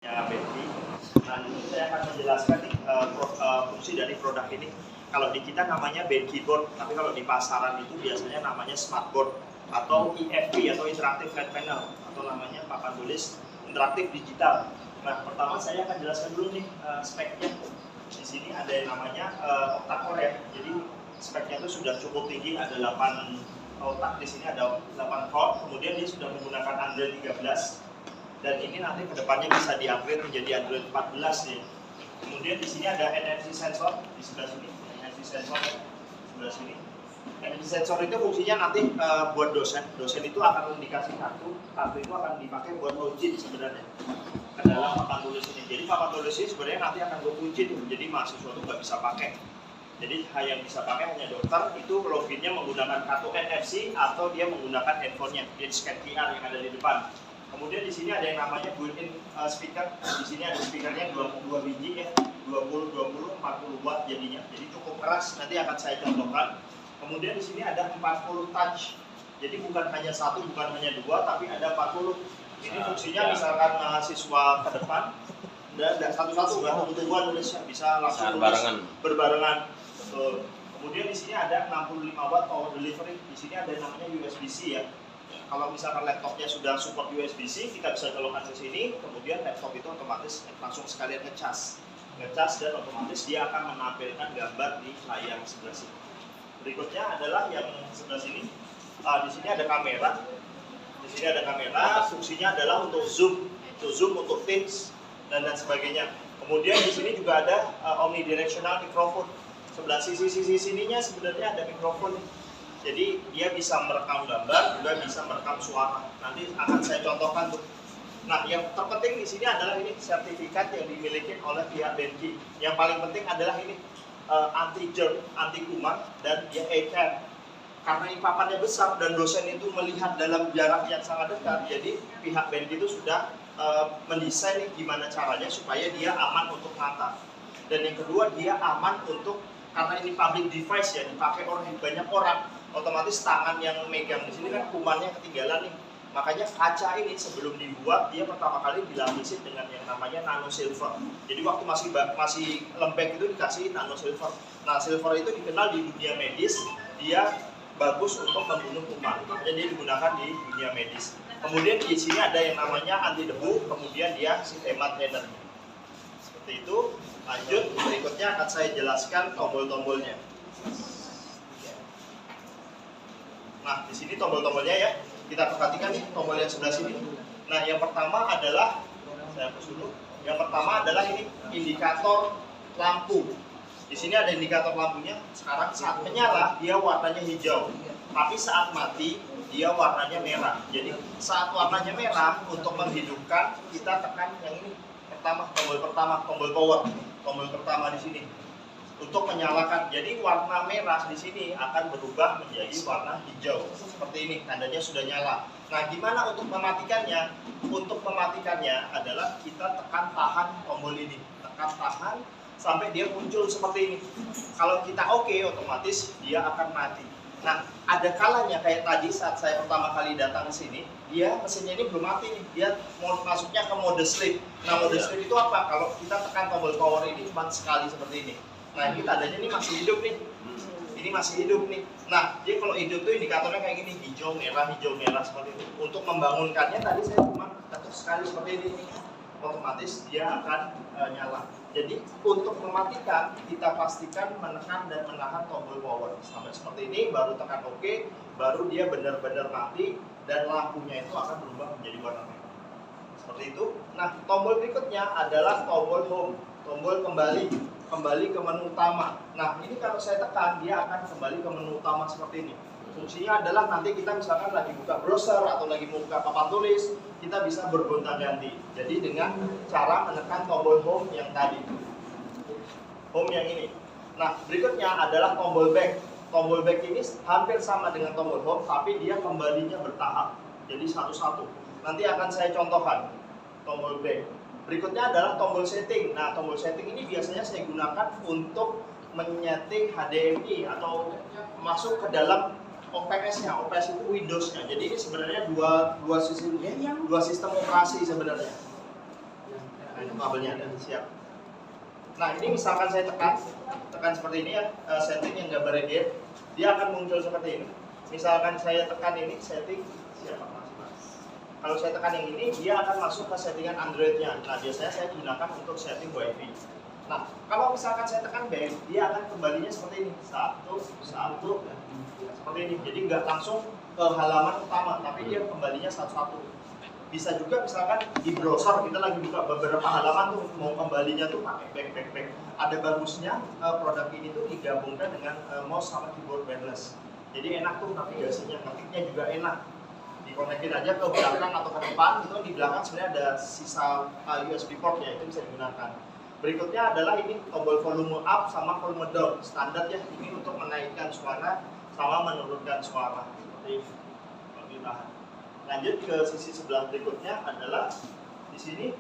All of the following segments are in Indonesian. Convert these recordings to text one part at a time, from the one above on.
Ya, Betty. Nah, ini saya akan menjelaskan nih fungsi dari produk ini. Kalau di kita namanya band keyboard, tapi kalau di pasaran itu biasanya namanya smartboard atau IFP atau interactive flat panel atau namanya papan tulis interaktif digital. Nah, pertama saya akan jelaskan dulu nih speknya. Di sini ada yang namanya octa-core ya. Jadi speknya itu sudah cukup tinggi, ada 8 otak di sini, ada 8 core. Kemudian dia sudah menggunakan Android 13. Dan ini nanti kedepannya bisa di-upgrade menjadi Android 14 nih. Kemudian di sini ada NFC sensor di sebelah sini, NFC sensor di sebelah sini. NFC sensor itu fungsinya nanti buat dosen itu akan dikasih kartu itu akan dipakai buat login sebenarnya ke dalam papan tulis ini. Jadi papan tulis ini sebenarnya nanti akan gue kunci tuh, jadi mahasiswa itu nggak bisa pakai. Jadi yang bisa pakai hanya dokter, itu loginnya menggunakan kartu NFC atau dia menggunakan handphonenya, dia scan QR yang ada di depan. Kemudian di sini ada yang namanya built-in speaker. Di sini ada speakernya 22 biji ya, 20, 40 watt jadinya. Jadi cukup keras. Nanti akan saya contohkan. Kemudian di sini ada 40 touch. Jadi bukan hanya satu, bukan hanya dua, tapi ada 40. Ini fungsinya misalkan mahasiswa ke depan dan satu-satu ya, untuk nulisnya bisa langsung nulis berbarengan. Betul. Kemudian di sini ada 65 watt power delivery. Di sini ada yang namanya USB-C ya. Kalau misalkan laptopnya sudah support USB-C, kita bisa colokkan ke sini, kemudian laptop itu otomatis langsung sekalian ngecas dan otomatis dia akan menampilkan gambar di layar sebelah sini. Berikutnya adalah yang sebelah sini. Di sini ada kamera. Fungsinya adalah untuk zoom, untuk Teams dan sebagainya. Kemudian di sini juga ada omnidirectional microphone. Sebelah sisi sininya sebenarnya ada mikrofon. Jadi dia bisa merekam gambar, juga bisa merekam suara. Nanti akan saya contohkan tuh. Nah, yang terpenting di sini adalah ini sertifikat yang dimiliki oleh pihak BNQ. Yang paling penting adalah ini anti germ, anti kuman, dan dia ACAM. Karena ini papannya besar dan dosen itu melihat dalam jarak yang sangat dekat, jadi pihak BNQ itu sudah mendesain nih gimana caranya supaya dia aman untuk mata. Dan yang kedua dia aman untuk, karena ini public device ya, dipakai oleh banyak orang, otomatis tangan yang megang di sini kan kumannya ketinggalan nih. Makanya kaca ini sebelum dibuat dia pertama kali dilapisin dengan yang namanya nano silver. Jadi waktu masih lembek itu dikasih nano silver. Nah, silver itu dikenal di dunia medis, dia bagus untuk membunuh kuman. Makanya dia digunakan di dunia medis. Kemudian di sini ada yang namanya anti debu, kemudian dia si hemat energi. Seperti itu. Lanjut, berikutnya akan saya jelaskan tombol-tombolnya. Nah, di sini tombol-tombolnya ya, kita perhatikan nih tombol yang sebelah sini. Nah, yang pertama adalah, saya hapus dulu. Yang pertama adalah ini indikator lampu. Di sini ada indikator lampunya. Sekarang saat menyala dia warnanya hijau, tapi saat mati dia warnanya merah. Jadi saat warnanya merah, untuk menghidupkan kita tekan yang ini. Tombol power, tombol pertama di sini. Untuk menyalakan, jadi warna merah di sini akan berubah menjadi warna hijau. Seperti ini, tandanya sudah nyala. Nah, gimana untuk mematikannya? Untuk mematikannya adalah kita tekan tahan tombol ini. Tekan tahan sampai dia muncul seperti ini. Kalau kita oke, otomatis dia akan mati. Nah, ada kalanya kayak tadi saat saya pertama kali datang ke sini, dia mesinnya ini belum mati nih. Dia mau masuknya ke mode sleep. Nah, mode sleep itu apa? Kalau kita tekan tombol power ini cuma sekali seperti ini. Nah, ini tandanya ini masih hidup nih. Ini masih hidup nih. Nah, jadi kalau hidup tuh indikatornya kayak gini, hijau merah seperti itu. Untuk membangunkannya tadi saya cuma ketuk sekali seperti ini. Otomatis dia akan nyala. Jadi untuk mematikan kita pastikan menekan dan menahan tombol power sampai seperti ini, baru tekan OK, baru dia benar-benar mati dan lampunya itu akan berubah menjadi warna merah. Seperti itu. Nah, tombol berikutnya adalah tombol home, tombol kembali ke menu utama. Nah, ini kalau saya tekan dia akan kembali ke menu utama seperti ini. Fungsinya adalah nanti kita misalkan lagi buka browser atau lagi buka papan tulis, kita bisa bergonta-ganti. Jadi dengan cara menekan tombol home yang tadi. Home yang ini. Nah, berikutnya adalah tombol back. Tombol back ini hampir sama dengan tombol home, tapi dia kembalinya bertahap. Jadi satu-satu. Nanti akan saya contohkan tombol back. Berikutnya adalah tombol setting. Nah, tombol setting ini biasanya saya gunakan untuk menyeting HDMI atau masuk ke dalam OPS-nya. OPS itu Windows-nya. Jadi ini sebenarnya dua sistem operasi sebenarnya. Nah, itu kabelnya ada, siap. Nah, ini misalkan saya tekan seperti ini ya, setting yang gambarnya dia akan muncul seperti ini. Misalkan saya tekan ini, setting, siapa Mas? Kalau saya tekan yang ini, dia akan masuk ke settingan Android-nya. Nah, biasanya saya gunakan untuk setting WiFi. Nah, kalau misalkan saya tekan back, dia akan kembalinya seperti ini, satu, seperti ini. Jadi nggak langsung ke halaman utama, tapi dia kembalinya satu-satu. Bisa juga misalkan di browser kita lagi buka beberapa halaman tuh, mau kembalinya tuh pakai back. Ada bagusnya produk ini tuh digabungkan dengan mouse sama keyboard wireless. Jadi enak tuh navigasinya, ketiknya juga enak. Dikonekin aja ke belakang atau ke depan, itu di belakang sebenarnya ada sisa USB port ya, itu bisa digunakan. Berikutnya adalah ini tombol volume up sama volume down, standar ya, ini untuk menaikkan suara sama menurunkan suara. Seperti ini. Lanjut ke sisi sebelah berikutnya adalah di sini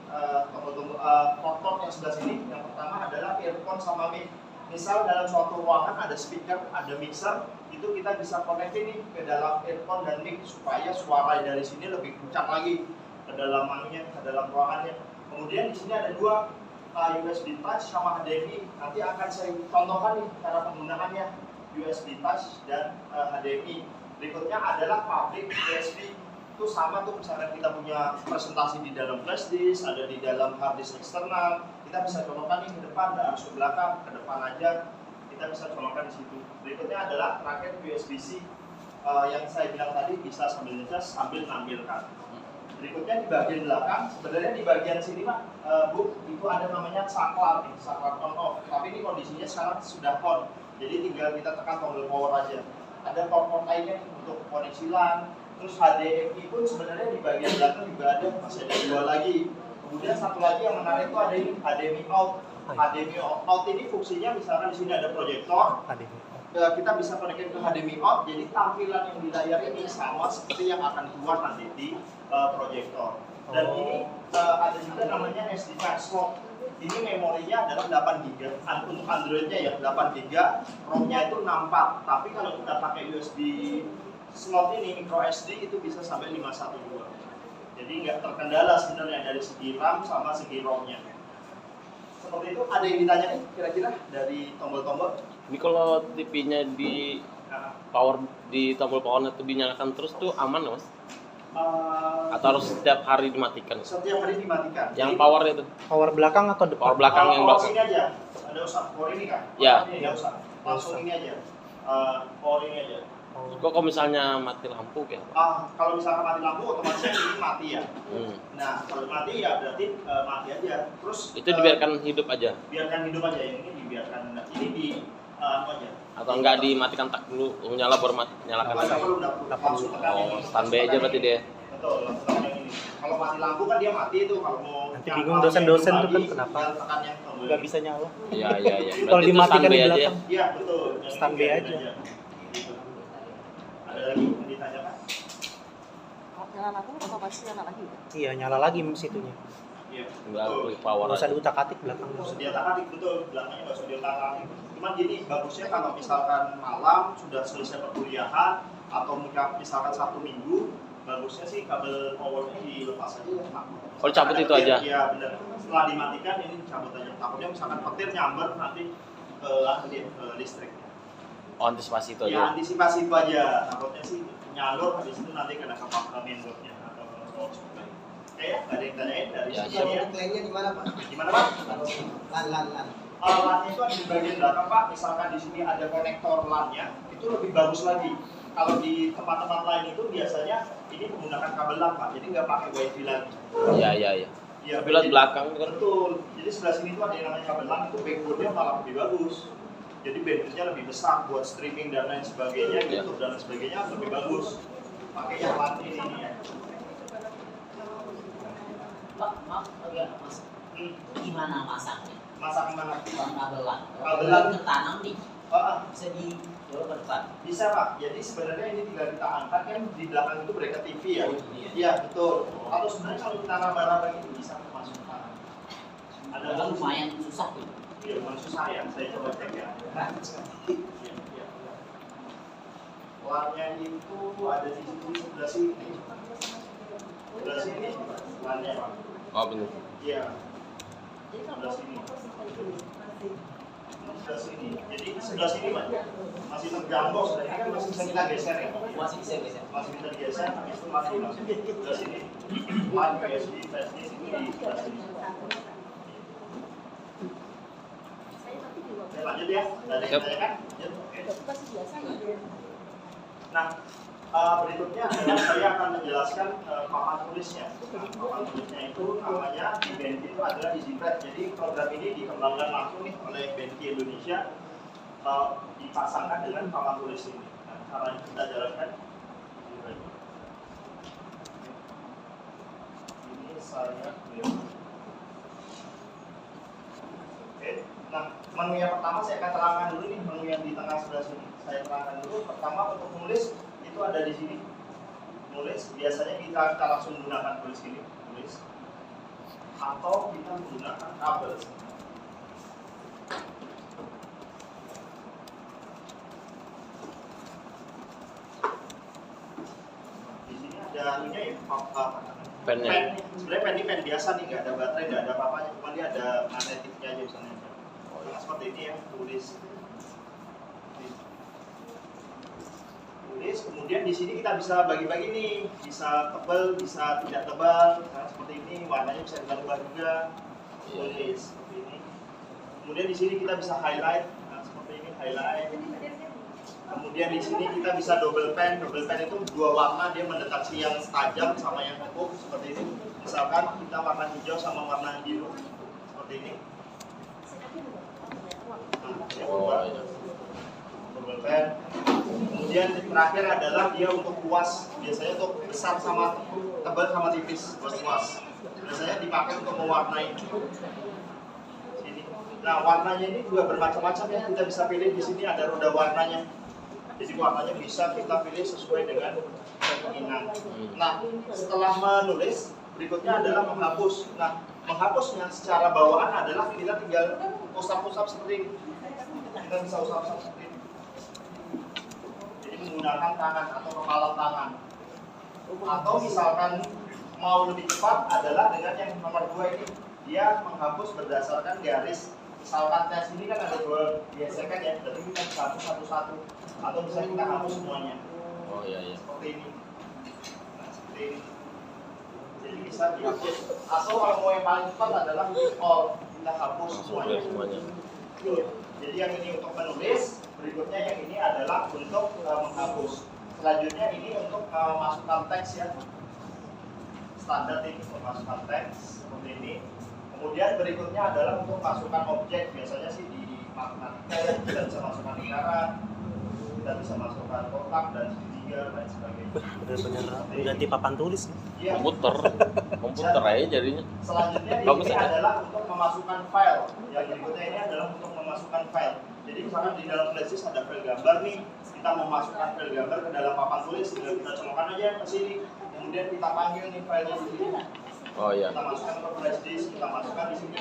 port yang sebelah sini. Yang pertama adalah earphone sama mic. Misal dalam suatu ruangan ada speaker, ada mixer, itu kita bisa connect ini ke dalam earphone dan mic supaya suara dari sini lebih kencang lagi ke dalam ruangannya. Kemudian di sini ada dua USB touch sama HDMI. Nanti akan saya contohkan nih cara penggunaannya USB touch dan HDMI. Berikutnya adalah public USB. Itu sama tuh, misalkan kita punya presentasi di dalam flash disk, ada di dalam hard disk eksternal, kita bisa colokkan nih ke depan, nggak harus ke belakang, ke depan aja kita bisa colokkan di situ. Berikutnya adalah raket USB-C yang saya bilang tadi, bisa sambil ngecas sambil nampilkan. Berikutnya di bagian belakang, sebenarnya di bagian sini Pak, Bu, itu ada namanya saklar nih, saklar on off. Tapi ini kondisinya sekarang sudah on, jadi tinggal kita tekan tombol power aja. Ada port lainnya untuk koneksi LAN. Terus HDMI pun sebenarnya di bagian belakang juga ada, masih ada dua lagi. Kemudian satu lagi yang menarik itu ada ini HDMI out. HDMI out ini fungsinya misalkan di sini ada proyektor, kita bisa konekin ke HDMI out, jadi tampilan yang di layar ini sama seperti yang akan keluar nanti di proyektor. Dan ini ada juga namanya SD card slot. Ini memorinya adalah 8 GB, untuk Androidnya ya 8 GB, ROM-nya itu 64. Tapi kalau kita pakai USB slot ini micro SD itu bisa sampai 512. Jadi nggak terkendala sebenarnya dari segi RAM sama segi ROM-nya. Seperti itu. Ada yang ditanya nih kira-kira dari tombol-tombol? Ini kalau TV-nya di power di tombol power itu dinyalakan terus tuh aman Mas? Atau harus setiap hari dimatikan? Setiap hari dimatikan. Yang power itu? Power belakang atau depan? Power belakang yang belakang. Sini aja. Ada usah power ini kan? Ya. Ini nggak usah. Langsung ini aja. Power ini aja. Kok kalau misalnya mati lampu kayak apa? Kalau misalkan mati lampu otomatis ini mati ya. Nah kalau mati ya berarti mati aja. Terus itu dibiarkan hidup aja? Biarkan hidup aja, yang ini dibiarkan. Ini di apa aja? Atau enggak dimatikan tak dulu, nyala baru nyalakan lagi? Langsung tekan ini. Standby aja berarti dia? Betul, langsung tekan yang ini. Kalau mati lampu kan dia mati itu, kalau mau nanti bingung dosen-dosen tuh kan kenapa nggak bisa nyala. Iya. Kalau dimatikan di belakang. Iya betul. Standby aja. Ada lagi yang ditanyakan? Nyala lagi atau pasti nyala lagi? Iya, nyala lagi situnya. Iya. Enggak power Nggak usah aja. diutak-atik belakangnya. Nggak usah diutak-atik, betul. Belakangnya nggak usah diutak-atik. Cuman gini, bagusnya kalau misalkan malam sudah selesai perkuliahan atau misalkan Sabtu Minggu, bagusnya sih kabel powernya dilepas aja ya Pak. Oh, cabut itu aja? Iya benar. Setelah dimatikan ini cabut aja. Takutnya misalkan petir nyamber nanti ke listrik. Oh, antisipasi itu Ya aja? antisipasi itu aja. Takutnya sih nyalur habis itu nanti kena ke mainboardnya atau power supply. Oke ya, ada yang tanyain dari Ya, sini siap. ya? Lainnya di mana Pak? Gimana Pak? LAN. LAN itu ada di bagian belakang Pak. Misalkan di sini ada konektor LAN-nya, itu lebih bagus lagi. Kalau di tempat-tempat lain itu biasanya ini menggunakan kabel LAN Pak, jadi nggak pakai WiFi lagi. Iya. Ya, Tapi lihat belakang itu kan. Betul. Jadi sebelah sini itu ada yang namanya kabel LAN, itu backbone-nya malah lebih bagus. Jadi bandwidth-nya lebih besar buat streaming dan lain sebagainya, Ya. YouTube dan lain sebagainya lebih bagus. Pakai yang LAN ini ya. Pak, maaf agak mas. Gimana masaknya? Masak mana? Bang kabelan. Kabelan. Tertanam nih. Bisa di coba berpan. Bisa Pak. Jadi sebenarnya ini tinggal kita angkat kan di belakang itu bracket TV ya. Oh, iya. Iya betul. Atau sebenarnya kalau kita raba-raba itu bisa masuk ke sana. Ada lumayan susah tuh. Iya, bukan susah ya. Saya coba cek ya. Iya. LAN-nya itu ada di sebelah sini. Sebelah sini LAN-nya Pak. Oh benar. Iya. sebelah sini. Sebelah sini. Jadi sebelah sini Mas masih terjangkau, sebenarnya kan masih bisa kita geser ya. Masih bisa geser. Masih bisa digeser, itu masih sebelah sini. Line PSD, PSD sini di sebelah sini. Oke, lanjut ya. Dari saya kan. Nah, berikutnya adalah saya akan menjelaskan papan tulisnya. Nah, papan tulisnya itu namanya di Benki itu adalah EasyPad. Jadi program ini dikembangkan langsung nih oleh Benki Indonesia, dipasangkan dengan papan tulis ini. Nah, caranya kita jalankan. Ini saya. Oke. Nah, menu yang pertama saya akan terangkan dulu nih, menu yang di tengah sebelah sini. Saya terangkan dulu. Pertama untuk nulis itu ada di sini. Nulis biasanya kita langsung menggunakan tulis ini, tulis. Atau kita menggunakan kabel. Di sini ada anunya ya, Pennya. pen. Sebenarnya pen ini pen biasa nih, nggak ada baterai, nggak ada apa-apanya, cuma dia ada magnetiknya aja misalnya. Nah, seperti ini ya, tulis. Tulis, kemudian di sini kita bisa bagi-bagi nih, bisa tebal, bisa tidak tebal, nah, seperti ini, warnanya bisa dirubah juga. Tulis seperti ini. Kemudian di sini kita bisa highlight, nah, seperti ini highlight. Kemudian di sini kita bisa double pen. Double pen itu dua warna, dia mendeteksi yang tajam sama yang empuk seperti ini. Misalkan kita warna hijau sama warna biru seperti ini. Nah, double pen. Kemudian kemudian terakhir adalah dia untuk luas, biasanya untuk besar sama tebal sama tipis, luas. Biasanya dipakai untuk mewarnai sini. Nah, warnanya ini juga bermacam-macam ya, kita bisa pilih di sini ada roda warnanya. Jadi warnanya bisa kita pilih sesuai dengan keinginan. Nah, setelah menulis, berikutnya adalah menghapus. Nah, menghapusnya secara bawaan adalah kita tinggal usap-usap seperti ini. Kita bisa usap-usap seperti ini. Jadi menggunakan tangan atau kepala tangan. Atau misalkan mau lebih cepat adalah dengan yang nomor 2 ini. Dia menghapus berdasarkan garis. Misalkan tes ini kan ada 2 gesekan ya, berarti kita bisa hapus satu-satu. Atau bisa kita hapus semuanya. Oh iya iya. Seperti ini. Nah, seperti ini. Jadi bisa dihapus. Atau kalau mau yang paling cepat adalah all, kita hapus semuanya. Jadi yang ini untuk menulis, berikutnya yang ini adalah untuk menghapus. Selanjutnya ini untuk masukkan teks ya. Standar ini untuk masukkan teks seperti ini. Kemudian berikutnya adalah untuk masukkan objek, biasanya sih di matematika ya, kita bisa masukkan lingkaran, kita bisa masukkan kotak dan segitiga dan sebagainya. Benar-benar ganti papan tulis. Ya. komputer aja jadinya. Selanjutnya di Bagus sini ya? adalah untuk memasukkan file. Yang berikutnya ini adalah untuk memasukkan file. Jadi misalkan di dalam flashdisk ada file gambar nih, kita memasukkan file gambar ke dalam papan tulis, tinggal kita colokkan aja ke sini. Kemudian kita panggil nih filenya di sini. Oh iya. Kita masukkan ke flashdisk, kita masukkan di sini.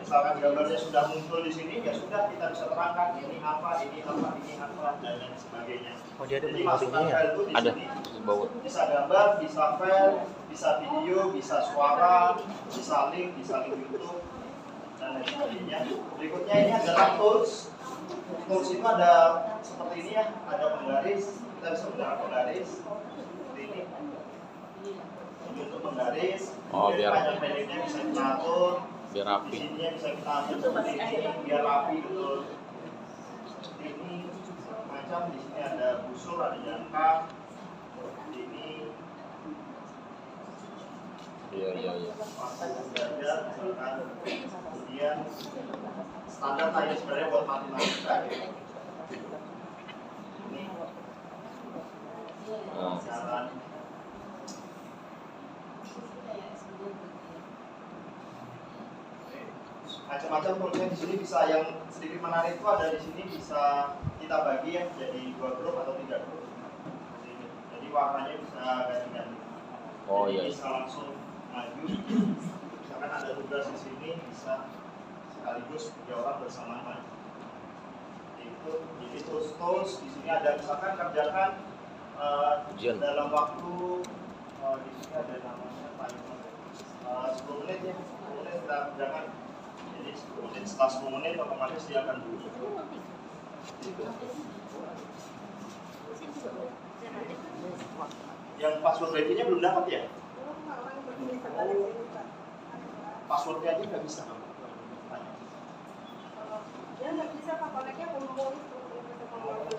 Misalkan gambarnya sudah muncul di sini, ya sudah kita bisa terangkan ini apa, dan lain sebagainya. Oh, dia ada Jadi masukkan menu-nya ya? file itu di Ada. sini. Bawa. Bisa gambar, bisa file, bisa video, bisa suara, bisa link YouTube, dan lain sebagainya. Berikutnya ini adalah tools. Tools itu ada seperti ini ya, ada penggaris. Kita bisa menggunakan penggaris seperti ini. Ini untuk penggaris. Oh, biar panjang pendeknya bisa kita atur. biar rapi. Di sininya bisa kita atur seperti ini, biar rapi betul. Seperti ini, macam di sini ada busur, ada jangka. Seperti ini. Iya iya iya. Belajar, misalkan. Kemudian standar tadi sebenarnya buat matematika. Ini Nah. jalan. Macam-macam tulisnya di sini bisa, yang sedikit menarik itu ada di sini bisa kita bagi ya jadi 2 grup atau 3 grup. Jadi warnanya bisa ganti-ganti. Oh Jadi iya. bisa langsung maju. Misalkan ada tugas di sini bisa sekaligus 3 orang bersamaan maju. Itu jadi tools di sini ada misalkan kerjakan Ujian. dalam waktu di sini ada namanya timer 10 menit ya, 10 menit kita kerjakan. Jadi kemudian setelah 10 menit otomatis dia akan bunyi. Yang password wifi-nya belum dapat ya? Passwordnya aja nggak bisa.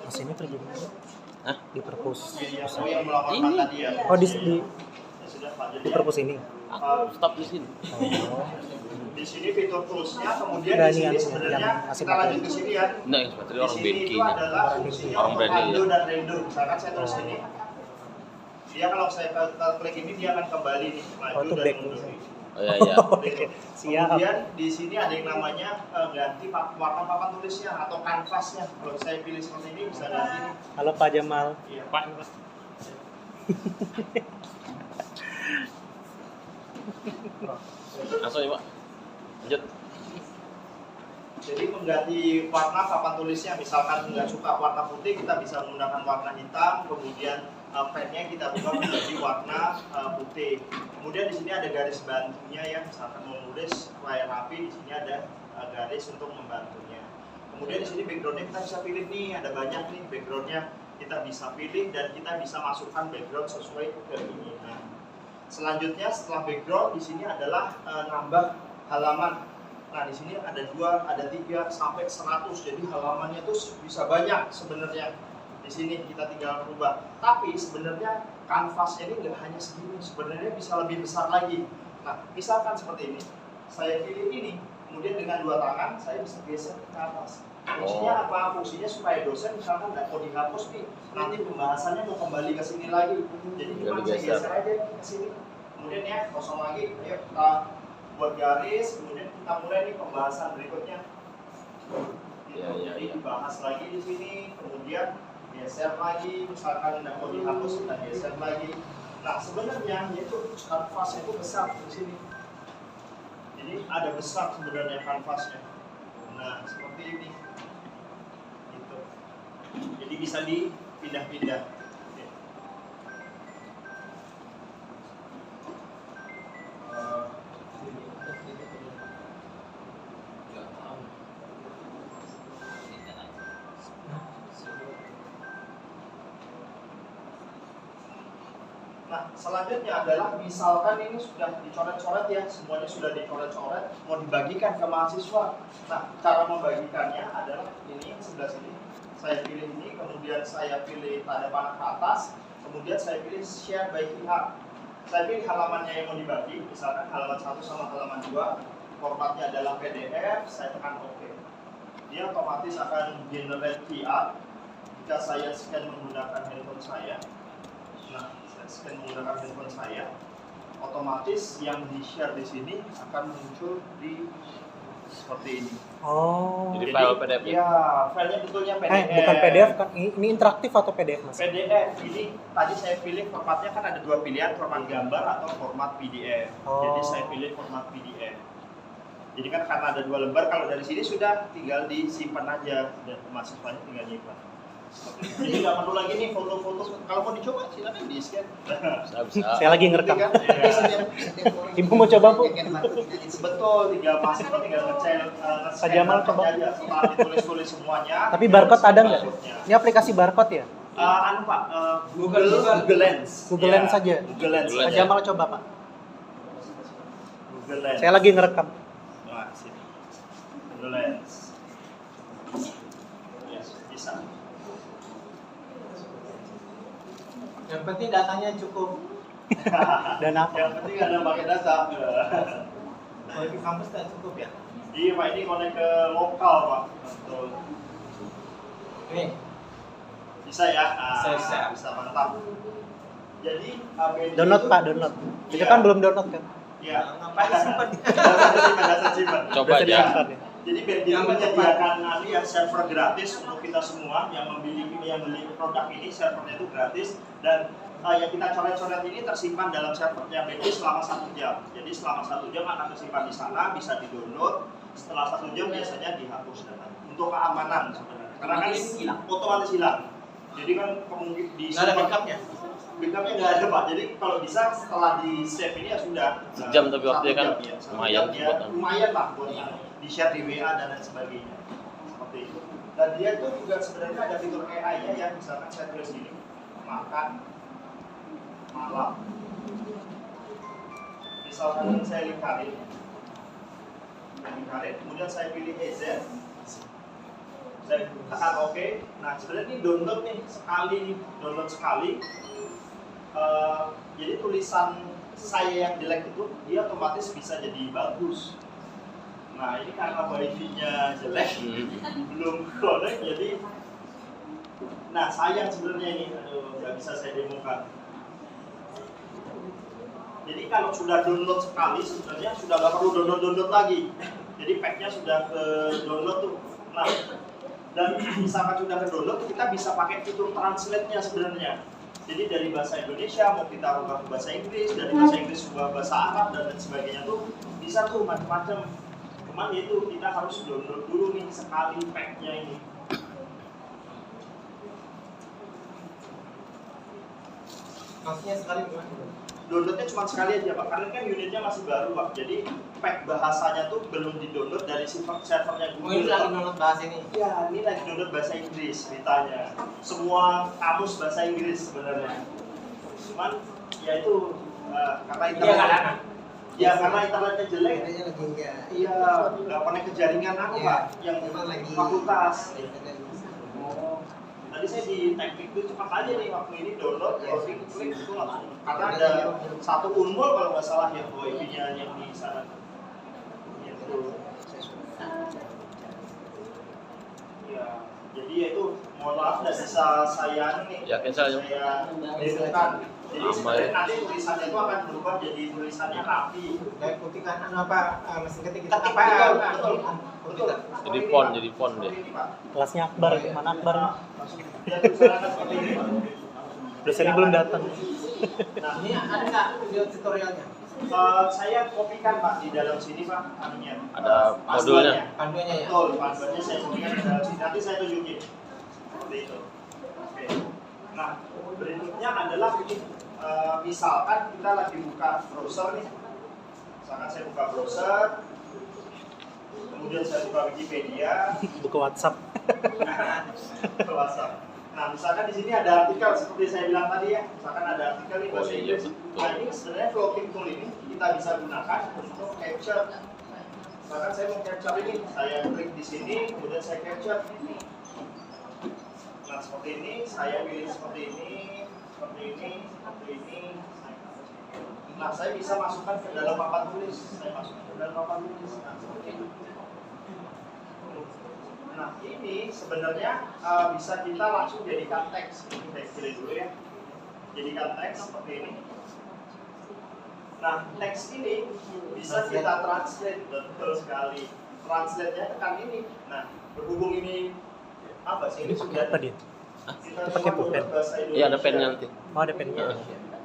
Mesinnya terjadi Hah? di perpus. Iya, yang melaporkan Ini. tadi ya. Oh di Ya sudah Pak. Jadi di perpus ini. Aku stop di sini. Oh. di sini fitur toolsnya, kemudian Nggak, di sini ini sebenarnya yang masih kita lanjut ke sini ya. Nah, yang seperti Di orang sini Benki itu adalah fungsinya Orang untuk Benki, undo ya. dan redo. Misalkan saya tulis ini, dia kalau saya klik ini dia akan kembali nih maju Oh, itu dan back mundur. nih. Oh iya iya. Gitu. Siap. Kemudian di sini ada yang namanya ganti warna papan tulisnya atau kanvasnya. Kalau saya pilih seperti ini bisa ganti. Halo Pak Jamal. Iya. Pak. Langsung ya Pak. Lanjut. Jadi mengganti warna papan tulisnya, misalkan nggak suka warna putih, kita bisa menggunakan warna hitam, kemudian pennya kita buka menjadi warna putih. Kemudian di sini ada garis bantunya ya, misalkan menulis layar rapi, di sini ada garis untuk membantunya. Kemudian di sini backgroundnya kita bisa pilih nih, ada banyak nih backgroundnya kita bisa pilih dan kita bisa masukkan background sesuai keinginan. Selanjutnya setelah background di sini adalah nambah halaman. Nah di sini ada 2, ada 3 sampai 100, jadi halamannya tuh bisa banyak sebenarnya. Di sini kita tinggal rubah. Tapi sebenarnya kanvasnya ini nggak hanya segini, sebenarnya bisa lebih besar lagi. Nah misalkan seperti ini, saya pilih ini, kemudian dengan 2 tangan saya bisa geser ke atas. Fungsinya apa? Fungsinya supaya dosen misalkan nggak mau dihapus nih, nanti pembahasannya mau kembali ke sini lagi. Jadi cuma saya geser aja ke sini. Kemudian ya kosong lagi, ayo kita buat garis, kemudian kita mulai nih pembahasan berikutnya. Jadi dibahas lagi di sini, kemudian geser lagi, misalkan tidak mau dihapus kita geser lagi. Nah sebenarnya itu kanvas itu besar di sini. Jadi ada besar sebenarnya kanvasnya. Nah seperti ini. Gitu. Jadi bisa dipindah-pindah. Nah, selanjutnya adalah misalkan ini sudah dicoret-coret ya, semuanya sudah dicoret-coret, mau dibagikan ke mahasiswa. Nah, cara membagikannya adalah ini yang sebelah sini. Saya pilih ini, kemudian saya pilih tanda panah ke atas, kemudian saya pilih share by pihak. Saya pilih halamannya yang mau dibagi, misalkan halaman 1 sama halaman 2, formatnya adalah PDF, saya tekan OK. Dia otomatis akan generate QR jika saya scan menggunakan handphone saya. Nah, scan menggunakan handphone saya, otomatis yang di-share di sini akan muncul di seperti ini. Oh. Jadi file PDF ya? Ya, filenya betulnya PDF. Bukan PDF kan? Ini interaktif atau PDF mas? PDF. Ini tadi saya pilih formatnya kan ada 2 pilihan, format gambar atau format PDF. Oh. Jadi saya pilih format PDF. Jadi kan karena ada 2 lembar, kalau dari sini sudah tinggal disimpan aja dan mahasiswanya tinggal nyimpan. Jadi nggak perlu lagi nih foto-foto. Kalau mau dicoba silakan di scan. Bisa. Saya lagi ngerekam. Ya. Ibu mau coba bu? Betul, tinggal mahasiswa tinggal ngecek. Pak Jamal coba. aja setelah ditulis-tulis semuanya. Tapi barcode ada nggak? Barcode-nya. Ini aplikasi barcode ya? Anu Pak, Google Lens. Google Ya, Lens saja. Google Lens. Google Pak Lens. Jamal coba pak. Google Lens. Saya lagi ngerekam. Nah, sini. Google Lens. Yes, bisa. Yang penting datanya cukup. Dan apa? Yang penting ada pakai data. Kalau di kampus tidak cukup ya. Iya Pak, ini connect ke lokal Pak. Betul. Oke. Bisa ya? Bisa. Bisa mantap. Jadi Download pak, download. Kita kan belum download kan? Ya. Ngapain simpan? Data simpan. Coba Udah aja. disimpan ya? Jadi BNPB menyediakan server gratis untuk kita semua yang beli produk ini, servernya itu gratis dan yang kita coret-coret ini tersimpan dalam servernya BNPB selama 1 jam. Jadi selama 1 jam akan tersimpan di sana, bisa di-download. Setelah 1 jam biasanya dihapus data. Untuk keamanan sebenarnya. Karena kan ini hilang, otomatis hilang. Jadi kan kemungkinan di Nggak ada backupnya. backupnya nggak ada Pak. Jadi kalau bisa setelah di save ini ya sudah. Sejam tapi waktunya 1 kan jam, ya. 1 lumayan jam, ya. buat Lumayan lah buat di share di WA dan lain sebagainya seperti itu. Dan dia itu juga sebenarnya ada fitur AI-nya ya, misalkan saya tulis ini makan malam, misalkan saya lingkarin, kemudian saya pilih EZ, saya tekan OK. Nah sebenarnya ini download nih sekali, download sekali. Jadi tulisan saya yang jelek itu dia otomatis bisa jadi bagus. Nah ini karena wifi-nya jelek, belum connect, jadi nah sayang sebenarnya ini, aduh nggak bisa saya demokan. Jadi kalau sudah download sekali sebenarnya sudah nggak perlu download lagi. Jadi packnya sudah ke download tuh. Nah dan misalkan sudah ke download kita bisa pakai fitur translate-nya sebenarnya. Jadi dari bahasa Indonesia mau kita rubah ke bahasa Inggris, dari bahasa Inggris rubah bahasa Arab dan lain sebagainya tuh bisa tuh macam-macam. Cuman itu kita harus download dulu nih sekali packnya ini. Maksudnya sekali gimana? Downloadnya cuma sekali aja Pak, karena kan unitnya masih baru Pak. Jadi pack bahasanya tuh belum di-download dari servernya Oh ini Google. lagi download bahasa ini? Ya, ini lagi download bahasa Inggris ceritanya. Semua kamus bahasa Inggris sebenarnya. Cuman ya itu karena internet. Ya karena internetnya jelek. Kayaknya lagi enggak. Iya, nggak pernah ke jaringan aku Pak, yang memang lagi fakultas. Oh, tadi saya di teknik itu cepat aja nih waktu ini download, browsing, klik itu langsung. Karena ada satu Unmul kalau nggak salah ya, wifi-nya yang di sana. Gitu. Ya, jadi ya itu mohon maaf tidak bisa saya nih. Ya, cancel aja. Saya demokan. Jadi sebenarnya nanti tulisannya itu akan berubah jadi tulisannya rapi. Kayak putih kan apa mesin ketik kita Ketik, apa? betul. Jadi font deh. Kelasnya Akbar, mana Akbar? Ya, tulisannya akan seperti ini. Dosennya belum datang. Nah, Ini ada nggak video tutorialnya? saya kopikan Pak di dalam sini Pak, anunya. Ada modulnya. Panduannya ya? Betul, panduannya saya kopikan di dalam sini. Nanti saya tunjukin. Seperti itu. Oke. Nah, berikutnya adalah ini. Misalkan kita lagi buka browser nih. Misalkan saya buka browser, kemudian saya buka Wikipedia, Buka WhatsApp. ke WhatsApp. Nah, misalkan di sini ada artikel seperti saya bilang tadi ya. Misalkan ada artikel di bahasa Oh, iya, Inggris. betul. Nah, ini sebenarnya floating tool ini kita bisa gunakan untuk capture. Misalkan saya mau capture ini, saya klik di sini, kemudian saya capture. Nah, seperti ini, saya pilih seperti ini, seperti ini, seperti ini. Nah, saya bisa masukkan ke dalam papan tulis. Saya masukkan ke dalam papan tulis. Nah, seperti ini. Nah, ini sebenarnya bisa kita langsung jadikan teks. Ini saya pilih dulu ya. Jadikan teks seperti ini. Nah, teks ini bisa kita translate, betul sekali. Translate-nya tekan ini. Nah, berhubung ini apa sih? Ini sudah Apa dia? kita Itu pakai semua pen? bahasa Iya ada Indonesia. pennya nanti. Oh ada pennya.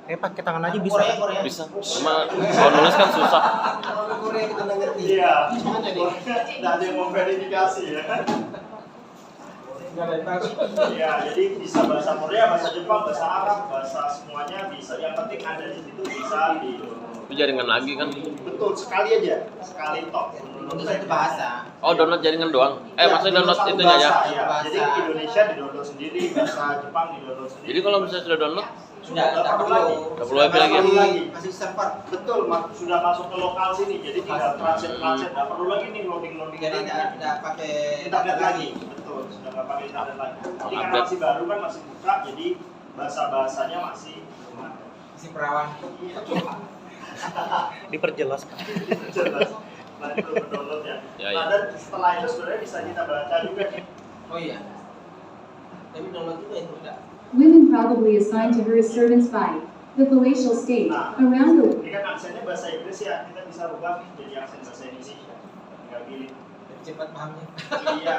Kayak pakai tangan aja bisa. Korea. Bisa. Cuma kalau nulis kan susah. Kalau Korea kita nggak ngerti. Iya. Gimana nih? Nggak ada yang mau verifikasi ya. Nggak ada yang tahu. Iya, jadi bisa bahasa Korea, bahasa Jepang, bahasa Arab, bahasa semuanya bisa. Yang penting ada di situ bisa di. Itu jaringan lagi kan. Betul, sekali aja, sekali tok. Untuk satu bahasa. Oh download jaringan doang. Ya, Maksudnya download satu itunya ya. bahasa, ya. Bahasa. Jadi Indonesia di download sendiri, bahasa Jepang di download sendiri. Jadi kalau misalnya sudah download, nggak perlu lagi. Nggak perlu WiFi lagi. Perlu lagi. Masih server. Betul, sudah masuk ke lokal sini. Jadi tinggal transit, nggak perlu lagi nih loading. Jadi nggak pakai internet lagi. Betul, sudah nggak pakai internet lagi. Jadi karena Update. masih baru kan masih buka, jadi bahasanya masih masih perawan. Diperjelas. jelas. Nah itu download ya. Ya, Nah, ya. dan setelah itu sebenarnya bisa kita baca juga nih. Oh iya. Tapi download juga itu enggak. Women probably assigned to her as servants by the palatial state around the Ini kan aksennya bahasa Inggris ya, kita bisa rubah nih jadi aksen bahasa Indonesia. Tinggal pilih. Lebih cepat pahamnya. Iya.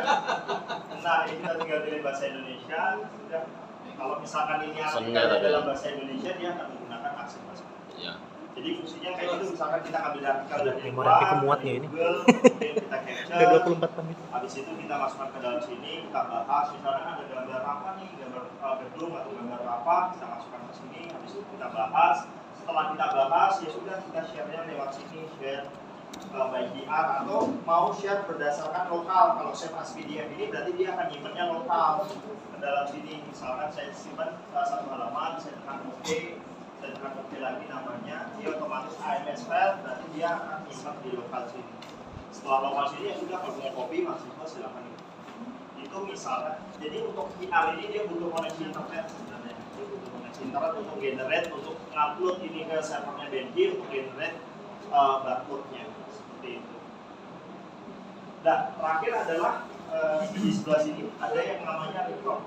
Nah ini kita tinggal pilih bahasa Indonesia. Sudah. Kalau misalkan ini Aksennya artikelnya tadi. dalam bahasa Indonesia, dia akan menggunakan aksen bahasa Indonesia. ya. Jadi fungsinya kayak gitu, misalkan kita ambil artikel dari Memori HP kemuatnya ini. Google, kemudian kita Udah capture. 24 menit. Habis itu kita masukkan ke dalam sini, kita bahas misalkan ada gambar apa nih, gambar gedung atau gambar apa, kita masukkan ke sini, habis itu kita bahas. Setelah kita bahas, ya sudah kita share-nya lewat sini, share by DR atau mau share berdasarkan lokal. Kalau save as PDF ini berarti dia akan nyimpennya lokal ke dalam sini. Misalkan saya simpan satu halaman, saya tekan OK, saya tekan OK lagi namanya, dia otomatis AMS file, berarti dia akan nyimpan di lokal sini. Setelah lokal sini ya sudah, kalau punya copy mahasiswa silakan itu misalnya. Jadi untuk VR ini dia butuh koneksi internet sebenarnya. Dia butuh koneksi internet untuk generate, untuk ngupload ini ke servernya Benji untuk generate barcode-nya seperti itu. Dan terakhir adalah di sebelah sini ada yang namanya record.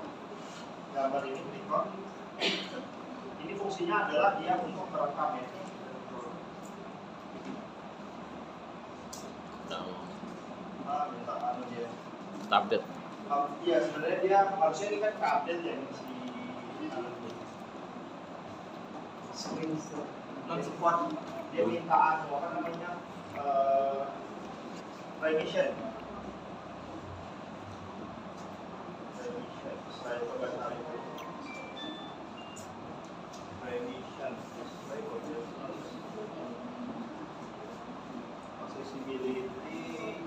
Gambar ini record. Ini fungsinya adalah dia untuk merekam ya. Bentar, anu dia. Update. Iya, sebenarnya dia harusnya ini kan update ya si Screenshot. Non support. dia minta anu apa namanya remission. Saya coba cari remission. Accessibility.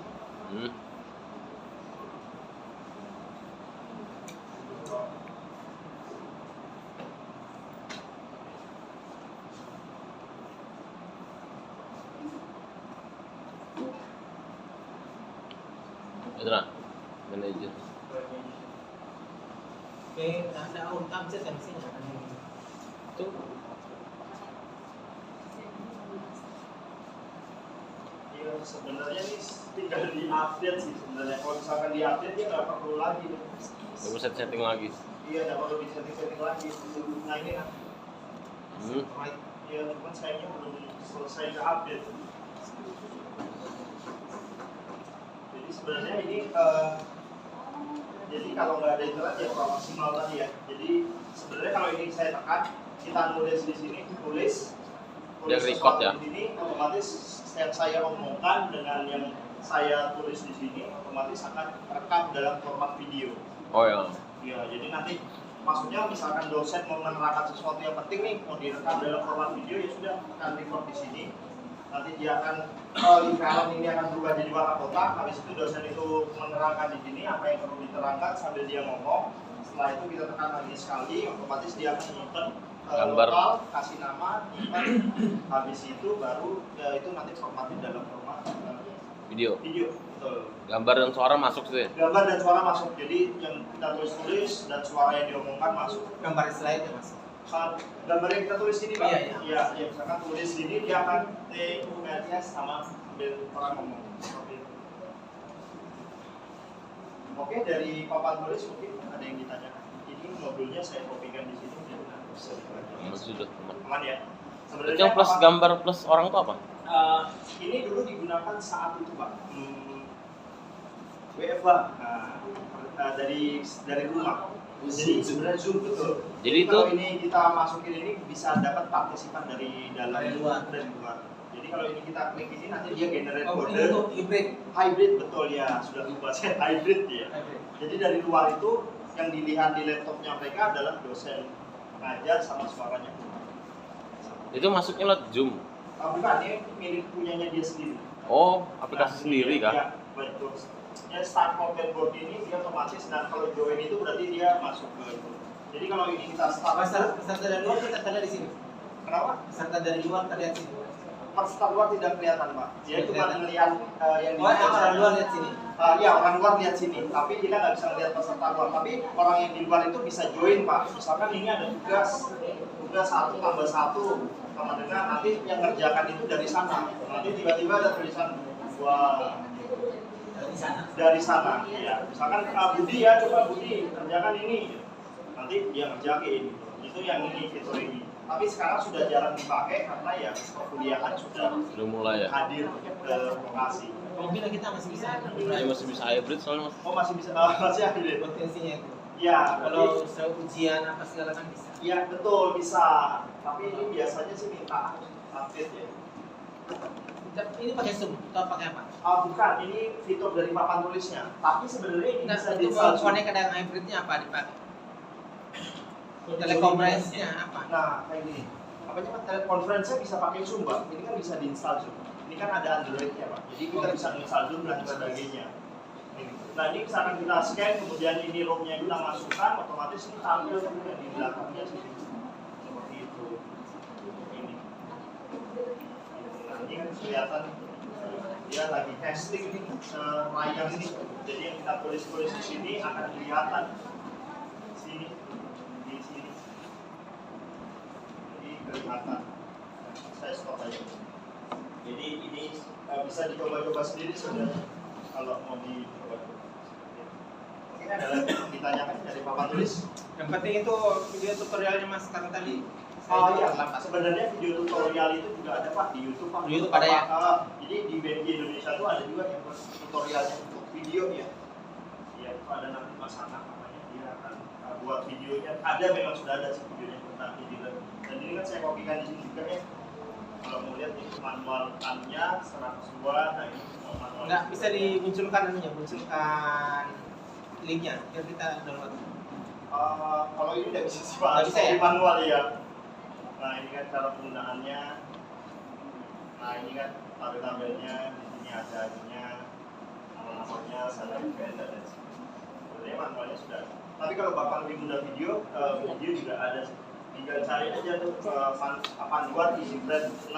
Itu nah, manajer. Oke, ada update yang sini akan Itu Iya, sebenarnya ini tinggal di-update sih sebenarnya. Kalau misalkan di-update dia nggak perlu lagi. baru setting lagi. Iya, nggak perlu di-setting lagi. Nah ini kan, right. ya cuman sayangnya belum selesai ke-update. Jadi sebenarnya ini, jadi kalau nggak ada internet ya kurang maksimal tadi ya. Jadi sebenarnya kalau ini saya tekan, kita nulis di sini, tulis Dia record ya? di sini, otomatis yang saya omongkan dengan yang saya tulis di sini otomatis akan rekam dalam format video. Oh ya. Ya, jadi nanti maksudnya misalkan dosen mau menerangkan sesuatu yang penting nih, mau direkam dalam format video ya sudah akan record di sini. Nanti dia akan lingkaran ini akan berubah jadi warna kotak. Habis itu dosen itu menerangkan di sini apa yang perlu diterangkan sambil dia ngomong. Setelah itu kita tekan lagi sekali, otomatis dia akan nyimpen Gambar. lokal, kasih nama, nyimpen. Habis itu baru itu nanti formatnya dalam format Video. video. Betul. Gambar dan suara masuk situ ya? Gambar dan suara masuk, jadi yang kita tulis dan suara yang diomongkan masuk. Gambar slide ya mas. Gambar yang kita tulis ini Pak, Iya, ya, misalkan tulis ini dia akan TULS sama sambil orang ngomong seperti itu. Oke, dari papan tulis mungkin ada yang ditanyakan. Ini modulnya saya kopikan di sini jadi nanti bisa diperhatikan. Sudah teman. Aman ya. Itu yang plus gambar plus orang itu apa? Ini dulu digunakan saat itu Pak. WFH. Dari rumah. Jadi sebenarnya Zoom betul. Jadi kalau itu- ini kita masukin ini bisa dapat partisipan dari dalam Dari luar. dari luar. Jadi kalau ini kita klik ini nanti dia generate Oh, kode. ini untuk hybrid. Hybrid betul ya, sudah lupa saya hybrid ya. Hybrid. Jadi dari luar itu yang dilihat di laptopnya mereka adalah dosen ngajar sama suaranya. Itu masuknya lewat Zoom. Bukan, ini milik punyanya dia sendiri. Oh, aplikasi sendiri kah? Ya, betul. Ya, start open board ini dia otomatis dan kalau join itu berarti dia masuk ke itu. Jadi kalau ini kita start, Peserta dari luar kita terlihat di sini. kenapa? Peserta dari luar terlihat sini. Peserta luar tidak kelihatan Pak. Dia cuma Kelihatan. melihat yang di Oh, yang orang luar lihat sini. Ya orang luar lihat sini, tapi kita nggak bisa melihat peserta luar. Tapi orang yang di luar itu bisa join Pak. Misalkan ini ada tugas 1 tambah 1 sama dengan nanti yang ngerjakan itu dari sana. Nanti tiba-tiba ada tulisan wah dari sana. Ya, misalkan Budi ya, coba Budi kerjakan ini. Nanti dia ngerjain. Itu yang ini fitur ini. Tapi sekarang sudah jarang dipakai karena ya perkuliahan sudah mulai ya. hadir ke lokasi. Mungkin kita masih bisa. Ya masih bisa hybrid soalnya mas. Oh masih bisa, masih hadir. Potensinya itu. Ya, Kalau saya ujian apa segala kan bisa. ya betul bisa. Tapi ini biasanya sih minta update ya. Ini pakai Zoom atau pakai apa? Bukan, ini fitur dari papan tulisnya. Tapi sebenarnya ini Nah, bisa itu di-install. konek ke dalam hybridnya apa dipakai? Telekonferensinya apa? Nah, kayak gini. Apanya Pak? Telekonferensinya bisa pakai Zoom, Pak. Ini kan bisa diinstal Zoom. ini kan ada Android-nya Pak. Jadi kita bisa install Zoom dan sebagainya. Nah ini misalkan kita scan, kemudian ini ROM-nya kita masukkan, otomatis ini tampil di belakangnya sini. Seperti itu. Ini. Nah ini kan kelihatan dia lagi testing nih layar ini. Jadi yang kita tulis-tulis di sini akan kelihatan sini, di sini. Jadi kelihatan. Saya stop aja. Jadi ini bisa dicoba-coba sendiri sebenarnya kalau mau dicoba. Mungkin ada lagi yang ditanyakan dari papan tulis. Yang penting itu video tutorialnya Mas karena tadi Oh iya, sebenarnya video tutorial itu juga ada Pak di YouTube Pak. Di YouTube ada ya? Jadi di BNI Indonesia itu ada juga yang tutorialnya untuk video ya. Iya, itu ada nanti Mas Anak namanya, dia akan buat videonya. Ada memang sudah ada sih videonya tentang ini dan ini kan saya kopikan di sini juga ya. Kalau mau lihat ini manualnya secara keseluruhan, nah ini manual. nggak bisa dimunculkan anunya, munculkan linknya biar kita download. Kalau ini tidak bisa sih Pak, Nggak bisa ya? di manual ya. Nah ini kan cara penggunaannya. Nah ini kan tabel-tabelnya, di sini ada ininya, nama-namanya, salary dan lain sebagainya. Manualnya sudah. Tapi kalau Bapak lebih mudah video, video juga ada. Tinggal cari aja tuh panduan Easy Brand 6.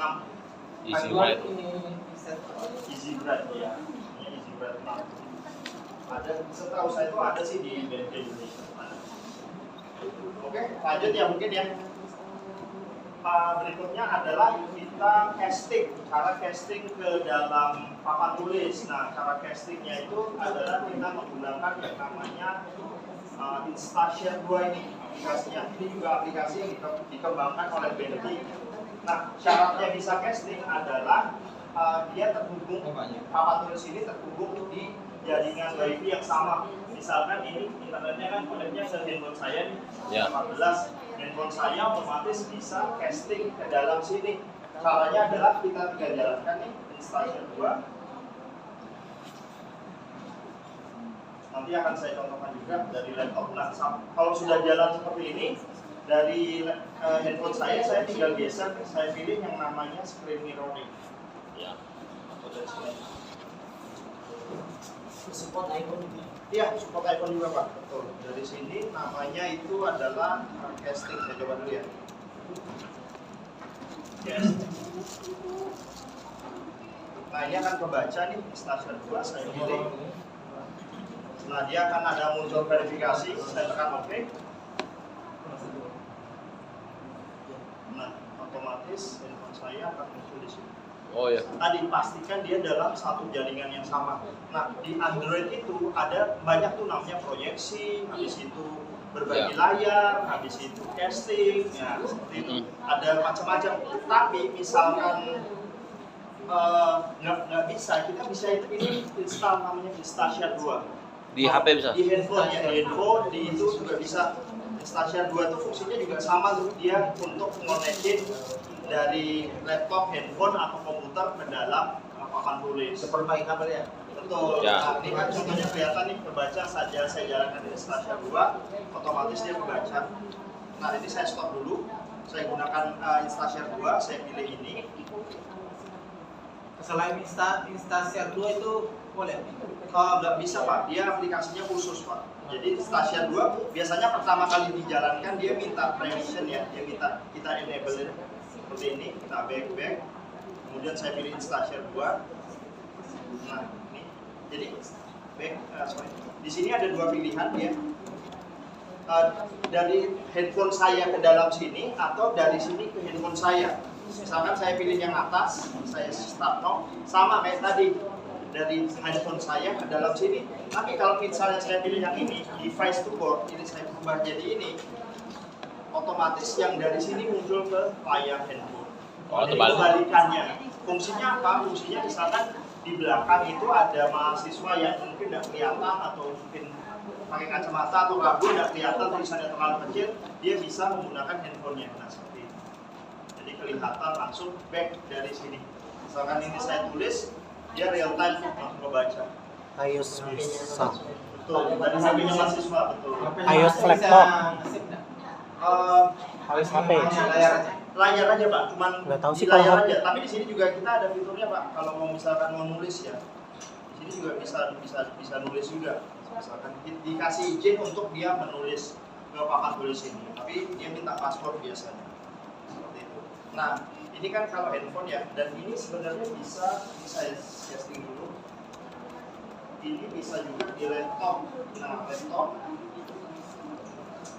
Easy Panduan Brand. ini bisa Easy Brand ya. Ini Easy Brand 6. Ada, setahu saya itu ada sih di BNI Indonesia. Oke, lanjut ya mungkin ya. Berikutnya adalah kita casting, cara casting ke dalam papan tulis. Nah, cara castingnya itu adalah kita menggunakan yang namanya InstaShare 2 ini aplikasinya. Ini juga aplikasi yang dikembangkan oleh BNI. Nah, syaratnya bisa casting adalah dia terhubung, papan tulis ini terhubung di jaringan WiFi yang sama. Misalkan ini internetnya kan koneknya ke handphone saya nih, Ya. 14. Handphone saya otomatis bisa casting ke dalam sini. Caranya adalah kita tinggal jalankan nih InstaShare 2. Nanti akan saya contohkan juga dari laptop. Nah, kalau sudah jalan seperti ini, dari handphone saya tinggal geser, saya pilih yang namanya screen mirroring. Ya. Support iPhone juga. Iya, support iPhone juga Pak. Betul. Dari sini namanya itu adalah casting. Saya coba dulu ya. Yes. Nah ini akan kebaca nih InstaShare 2 saya pilih. Nah dia akan ada muncul verifikasi. Saya tekan OK. Nah otomatis handphone saya akan muncul di sini. Oh ya. Tadi pastikan dia dalam satu jaringan yang sama. Nah di Android itu ada banyak tuh namanya proyeksi, habis itu berbagi layar, habis itu casting, ya seperti itu. Ada macam-macam. Tapi misalkan nggak bisa, kita bisa ini install namanya InstaShare 2. Di HP bisa? Di handphone ya, di handphone, di itu juga bisa. InstaShare 2 itu fungsinya juga sama tuh, dia untuk mengonekin dari laptop, handphone atau komputer ke dalam papan tulis. seperti kabel ya. Betul. Ya. Nah, ini kan contohnya kelihatan nih kebaca saja saya jalankan di InstaShare 2, otomatis dia kebaca. Nah ini saya stop dulu. Saya gunakan InstaShare 2, saya pilih ini. Selain InstaShare 2 itu boleh? Nggak bisa Pak, dia aplikasinya khusus Pak. Jadi InstaShare 2 biasanya pertama kali dijalankan dia minta permission ya, dia minta kita enable seperti ini, kita back. Kemudian saya pilih InstaShare 2. Nah ini, jadi back. Di sini ada dua pilihan ya. Dari handphone saya ke dalam sini atau dari sini ke handphone saya. Misalkan saya pilih yang atas, saya start now, sama kayak tadi dari handphone saya ke dalam sini. Tapi kalau misalnya saya pilih yang ini, device to board, ini saya ubah jadi ini, otomatis yang dari sini muncul ke layar handphone. Oh, Jadi terbalik. kebalikannya. Fungsinya apa? Fungsinya misalkan di belakang itu ada mahasiswa yang mungkin tidak kelihatan atau mungkin pakai kacamata atau ragu tidak kelihatan tulisannya terlalu kecil, dia bisa menggunakan handphonenya. Nah seperti itu. Jadi kelihatan langsung back dari sini. Misalkan ini saya tulis, dia real time langsung membaca. iOS bisa. Betul. Dari HP-nya mahasiswa betul. iOS laptop. Ngasih nggak? Eh, iOS HP. Hanya layar aja. layar aja Pak, cuman Nggak tahu di sih layar kalau- aja. Tapi di sini juga kita ada fiturnya Pak, kalau mau misalkan mau nulis ya, di sini juga bisa nulis juga. Misalkan dikasih izin untuk dia menulis ke papan tulis ini, tapi dia minta password biasanya. Seperti itu. Nah, ini kan kalau handphone ya, dan ini sebenarnya bisa saya testing dulu. Ini bisa juga di laptop. Nah, laptop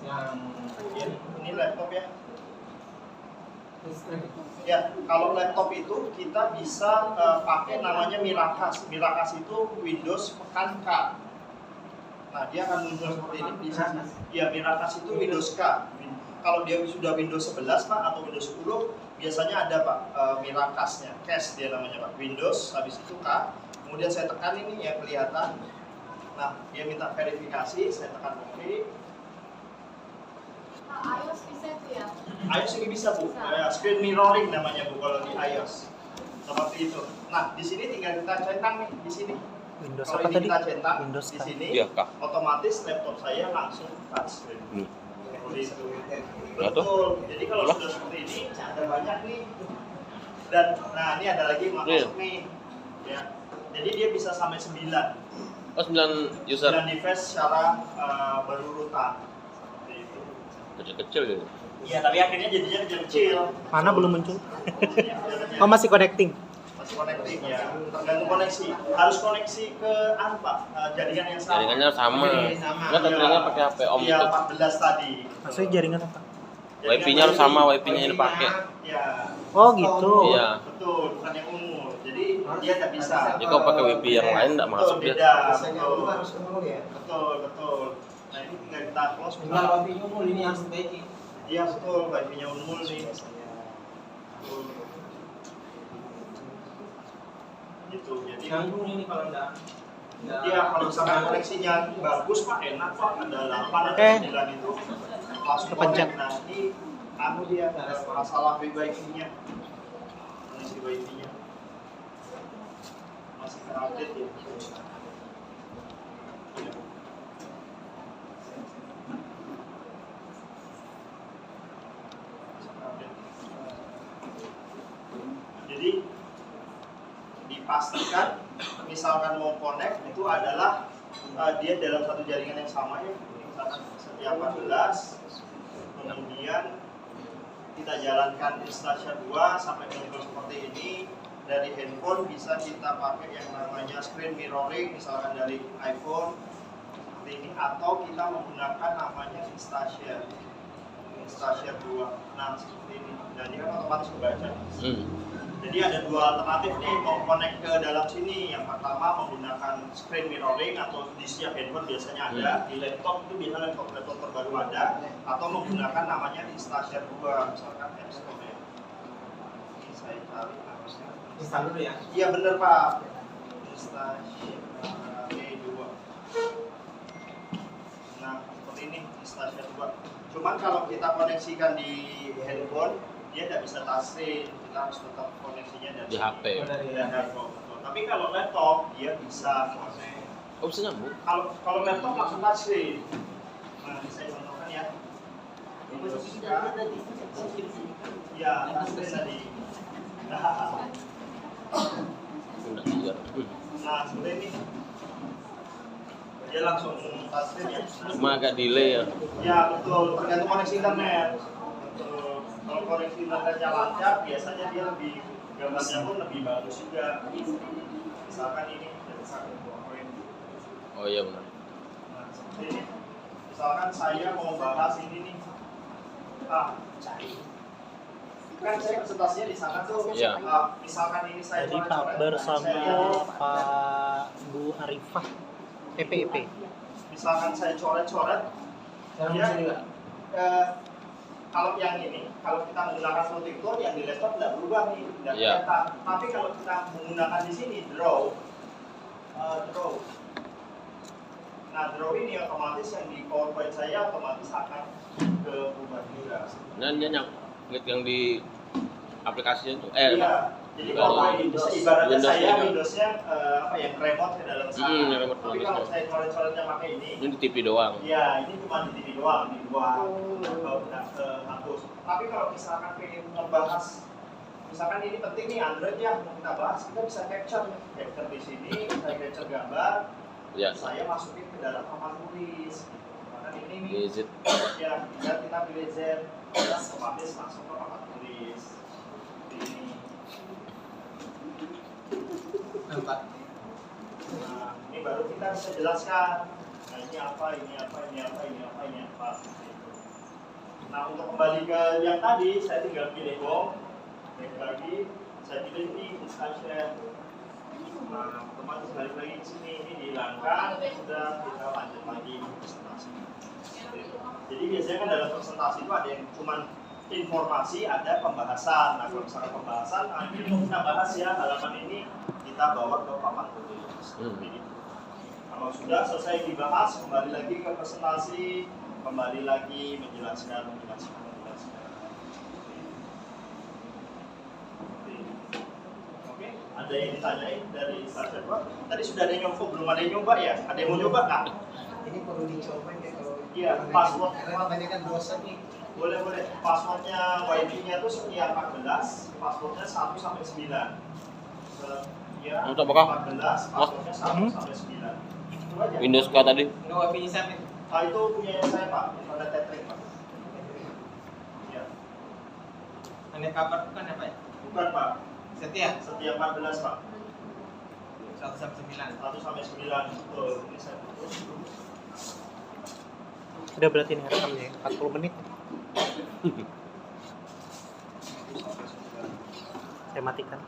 Yang ya, ini laptop ya. Ya, kalau laptop itu kita bisa pakai namanya Miracast. Miracast itu Windows pekan K. Nah, dia akan muncul seperti ini di sini. Ya, Miracast itu Windows K. Kalau dia sudah Windows 11 Pak atau Windows 10 biasanya ada Pak Miracast-nya. Cache dia namanya Pak. Windows habis itu K. Kemudian saya tekan ini ya kelihatan. Nah, dia minta verifikasi, saya tekan OK. iOS bisa itu ya? iOS ini bisa Bu, screen mirroring namanya Bu kalau di iOS. Seperti itu. Nah, di sini tinggal kita centang nih di sini. Windows Kalau apa ini tadi? kita centang Windows di kan? sini, Iya, Kak. otomatis laptop saya langsung touchscreen. Seperti itu. Betul. Jadi kalau sudah seperti ini ada banyak nih. Dan nah ini ada lagi masuk nih. Ya. Jadi dia bisa sampai 9. Oh, 9 user. 9 device secara berurutan. Seperti itu. Kecil-kecil gitu. Iya, tapi akhirnya jadinya kecil. Mana belum muncul? Iya, Oh, masih connecting. masih connecting ya, tergantung koneksi. Harus koneksi ke Pak, jaringan yang sama. Jaringannya sama. Enggak tadinya pakai HP Om Iya, itu. 14 tadi. Maksudnya jaringan apa? Wifi-nya harus sama, wifi-nya ini pakai. Iya. Oh, gitu. Iya. Betul, bukan yang umum. Jadi dia tidak bisa. Jadi kalau pakai wifi yang lain enggak masuk dia. Beda. biasanya Betul. itu harus ketemu ya. Betul. Nah, ini tinggal kita close. Tinggal wifi-nya umum ini harus diperbaiki. Iya, betul. Wifi-nya umum nih. Betul. Gitu. Jadi Nyambung ini kalau enggak. iya, kalau misalkan koneksinya bagus Pak, enak Pak, ada 8 ada 9 itu langsung Kepencet. connect. Nah, ini dia masalah wifi-nya. Kondisi wifi-nya masih terupdate ya. Iya. Masih terupdate. Jadi dipastikan misalkan mau connect itu adalah dia dalam satu jaringan yang sama ya, misalkan setiap 14 kemudian kita jalankan Instasia 2 sampai muncul seperti ini. Dari handphone bisa kita pakai yang namanya screen mirroring misalkan dari iPhone seperti ini, atau kita menggunakan namanya Instasia 2. Nah, seperti ini. Dan dia kan otomatis membaca. Jadi ada dua alternatif nih mau connect ke dalam sini. Yang pertama menggunakan screen mirroring atau di setiap handphone biasanya ada, di laptop itu biasanya laptop terbaru ada, atau menggunakan namanya Instasia 2 misalkan App Store ya. Ini saya cari harusnya. Install dulu ya. Iya bener Pak. Instasia 2. Nah seperti ini Instasia 2. Cuman kalau kita koneksikan di handphone dia tidak bisa touchscreen, kita harus tetap koneksinya Di HP. dari handphone. Tapi kalau laptop dia bisa. Oh, bisa nyambung. Kalau laptop langsung touchscreen. Nah, ini saya contohkan ya. Posisi kita ada di Ya, touchscreen tadi. Udah iya. Nah, seperti ini. Dia langsung touchscreen ya. Cuma agak delay ya. Ya, betul. Tergantung koneksi internet. Betul. Kalau koneksi internetnya lancar, biasanya dia lebih gambarnya pun lebih bagus juga. Misalkan ini dari 1 poin. Oh iya benar. Nah, seperti ini. Misalkan saya mau bahas ini nih. Kan saya presentasinya di sana tuh. Iya. Misalkan ini saya Jadi Pak Akbar sama Pak Bu Arifah PPIP. Misalkan saya coret-coret, Sekarang ya, bisa juga. kalau yang ini, kalau kita menggunakan multi-tool yang di laptop tidak berubah nih, tidak Iya. kelihatan. Tapi kalau kita menggunakan di sini draw. Nah, draw ini otomatis yang di PowerPoint saya otomatis akan berubah juga. Nah, dia klik yang di aplikasinya itu Iya, Jadi kalau Windows, ibaratnya Windows saya juga. Windowsnya apa ya, remote ke dalam sana. remote ke Tapi dalam kalau sana. saya coret-coretnya pakai Ini ini, di TV doang. ya ini cuma di TV doang, di luar, kalau tidak hapus. Tapi kalau misalkan pengen membahas, misalkan ini penting nih Android ya, mau kita bahas, kita bisa capture di sini, saya capture gambar, Ya. saya masukin ke dalam papan tulis. Karena ini nih, Visit. ya kita pilih Z, kita otomatis masuk ke papan tulis. Ini. Nampak. Nah, ini baru kita bisa jelaskan. Nah, ini apa, ini apa, ini apa, ini apa, ini apa. Gitu. Nah, untuk kembali ke yang tadi, saya tinggal pilih home, back lagi, saya pilih ini instansia. Nah, otomatis balik lagi ke sini, ini dihilangkan, sudah kita lanjut lagi presentasi. Jadi biasanya kan dalam presentasi itu ada yang cuman informasi, ada pembahasan. Nah, kalau misalnya pembahasan, nah ini mau kita bahas ya, halaman ini kita bawa ke papan tulis. Seperti itu. Kalau sudah selesai dibahas, kembali lagi ke presentasi, kembali lagi menjelaskan. Oke, ada yang ditanyain dari Ustaz Pak? Tadi sudah ada yang nyoba, belum ada yang nyoba ya? Ada yang mau nyoba kak? Ini perlu dicoba ya kalau Iya, password. karena banyak kan bosan nih. Boleh. Passwordnya WiFi-nya itu sekian 14, passwordnya 1 sampai 9. Sekian Untuk apakah? 14, passwordnya 1 sampai 9. Itu aja. Windows kah tadi? Ini wifi-nya siapa itu? Ah, itu punya saya Pak, ada tethering Pak. Iya. Aneh kabar bukan ya Pak? Bukan Pak, Setia? setiap 14 Pak. 1 sampai 9. 1 sampai 9. Betul, ini saya putus. Udah berarti ini rekamnya ya, 40 menit. Saya matikan.